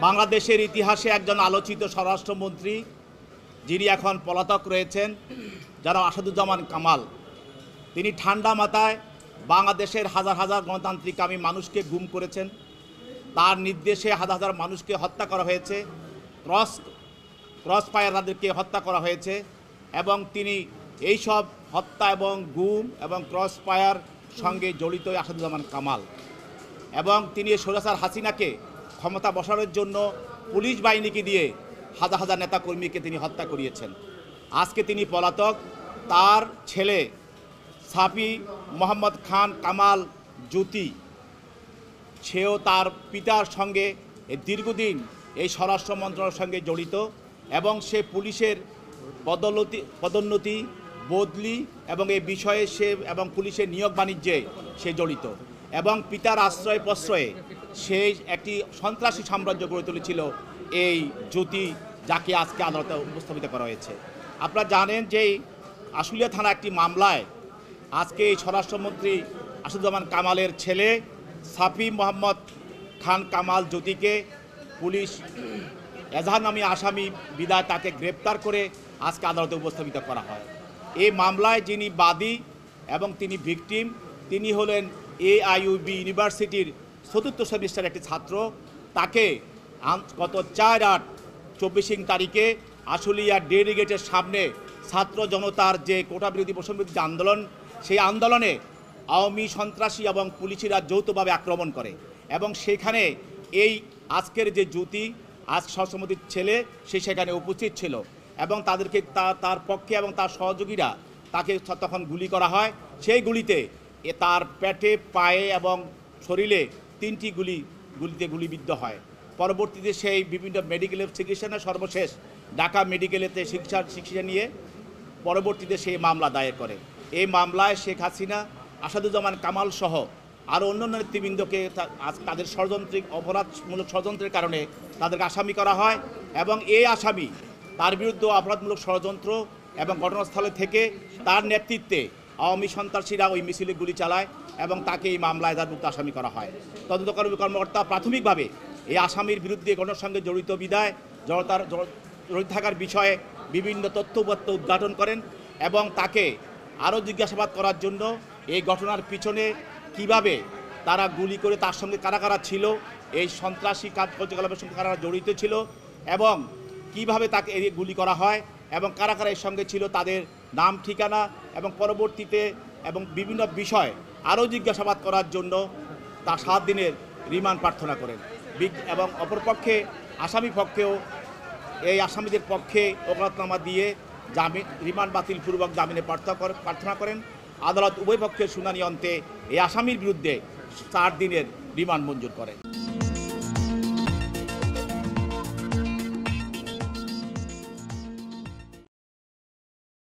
বাংলাদেশের ইতিহাসে একজন আলোচিত স্বরাষ্ট্রমন্ত্রী যিনি এখন পলাতক রয়েছেন, যারা আসাদুজ্জামান কামাল, তিনি ঠান্ডা মাথায় বাংলাদেশের হাজার হাজার গণতান্ত্রিককামী মানুষকে গুম করেছেন। তার নির্দেশে হাজার হাজার মানুষকে হত্যা করা হয়েছে, ক্রস ফায়ার তাদেরকে হত্যা করা হয়েছে এবং তিনি এইসব হত্যা এবং গুম এবং ক্রস ফায়ার সঙ্গে জড়িত আসাদুজ্জামান কামাল এবং তিনি স্বৈরাচার হাসিনাকে ক্ষমতা বসানোর জন্য পুলিশ বাহিনীকে দিয়ে হাজার হাজার নেতাকর্মীকে তিনি হত্যা করিয়েছেন। আজকে তিনি পলাতক। তার ছেলে সাফি মোহাম্মদ খান কামাল জ্যোতি, সেও তার পিতার সঙ্গে দীর্ঘদিন এই স্বরাষ্ট্র মন্ত্রণালয়ের সঙ্গে জড়িত এবং সে পুলিশের পদোন্নতি বদলি এবং এই বিষয়ে সে এবং পুলিশের নিয়োগ বাণিজ্যে সে জড়িত এবং পিতার আশ্রয় প্রশ্রয়ে সে একটি সন্ত্রাসী সাম্রাজ্য গড়ে তুলেছিল এই জ্যোতি, যাকে আজকে আদালতে উপস্থাপিত করা হয়েছে। আপনারা জানেন যে আশুলিয়া থানা একটি মামলায় আজকে এই স্বরাষ্ট্রমন্ত্রী আসাদুজ্জামান কামালের ছেলে সাফি মোহাম্মদ খান কামাল জ্যোতিকে পুলিশ এজাহার নামী আসামি বিদায় তাকে গ্রেপ্তার করে আজকে আদালতে উপস্থাপিত করা হয়। এই মামলায় যিনি বাদী এবং তিনি ভিকটিম, তিনি হলেন AIUB ইউনিভার্সিটির ৪র্থ সেমিস্টার একটি ছাত্র। তাকে গত ৪/৮/২৪ তারিখে আশুলিয়া ডেইরি গেটের সামনে ছাত্র জনতার যে কোটা বিরোধী বৈষম্যবিরোধী আন্দোলন, সেই আন্দোলনে আওয়ামী সন্ত্রাসী এবং পুলিশিরা যৌথভাবে আক্রমণ করে এবং সেখানে এই আজকের যে জ্যোতি আজ স্বরাষ্ট্রমন্ত্রীর ছেলে সে সেখানে উপস্থিত ছিল এবং তাদেরকে তার পক্ষে এবং তার সহযোগীরা তাকে তখন গুলি করা হয়। সেই গুলিতে তার পেটে, পায়ে এবং শরীরে 3টি গুলিতে গুলিবিদ্ধ হয়। পরবর্তীতে সেই বিভিন্ন মেডিকেলের চিকিৎসা নেয়, সর্বশেষ ঢাকা মেডিকেলেতে চিকিৎসা নিয়ে পরবর্তীতে সেই মামলা দায়ের করে। এই মামলায় শেখ হাসিনা, আসাদুজ্জামান কামাল সহ আরও অন্যান্য নেতৃবৃন্দকে তাদের ষড়যন্ত্রিক অপরাধমূলক ষড়যন্ত্রের কারণে তাদেরকে আসামি করা হয় এবং এই আসামি তার বিরুদ্ধে অপরাধমূলক ষড়যন্ত্র এবং ঘটনাস্থলে থেকে তার নেতৃত্বে আওয়ামী সন্ত্রাসীরা ওই মিছিলে গুলি চালায় এবং তাকে এই মামলায় এজাহারভুক্ত আসামি করা হয়। তদন্তকারী কর্মকর্তা প্রাথমিকভাবে এই আসামির বিরুদ্ধে ঘটনার সঙ্গে জড়িত বিদায় জড়িত থাকার বিষয়ে বিভিন্ন তথ্যপত্র উদ্ঘাটন করেন এবং তাকে আরও জিজ্ঞাসাবাদ করার জন্য এই ঘটনার পিছনে কিভাবে তারা গুলি করে তার সঙ্গে কারা কারা ছিল, এই সন্ত্রাসী কার্যকলাপের সঙ্গে কারা জড়িত ছিল এবং কিভাবে তাকে গুলি করা হয় এবং কারা কারা এর সঙ্গে ছিল, তাদের নাম ঠিকানা এবং পরবর্তীতে এবং বিভিন্ন বিষয় আরও জিজ্ঞাসাবাদ করার জন্য তার 7 দিনের রিমান্ড প্রার্থনা করেন এবং অপরপক্ষে আসামি পক্ষেও এই আসামিদের পক্ষে ওকালতনামা দিয়ে রিমান্ড বাতিলপূর্বক জামিনে প্রার্থনা করেন। আদালত উভয় পক্ষের শুনানি অন্তে এই আসামির বিরুদ্ধে 4 দিনের রিমান্ড মঞ্জুর করেন।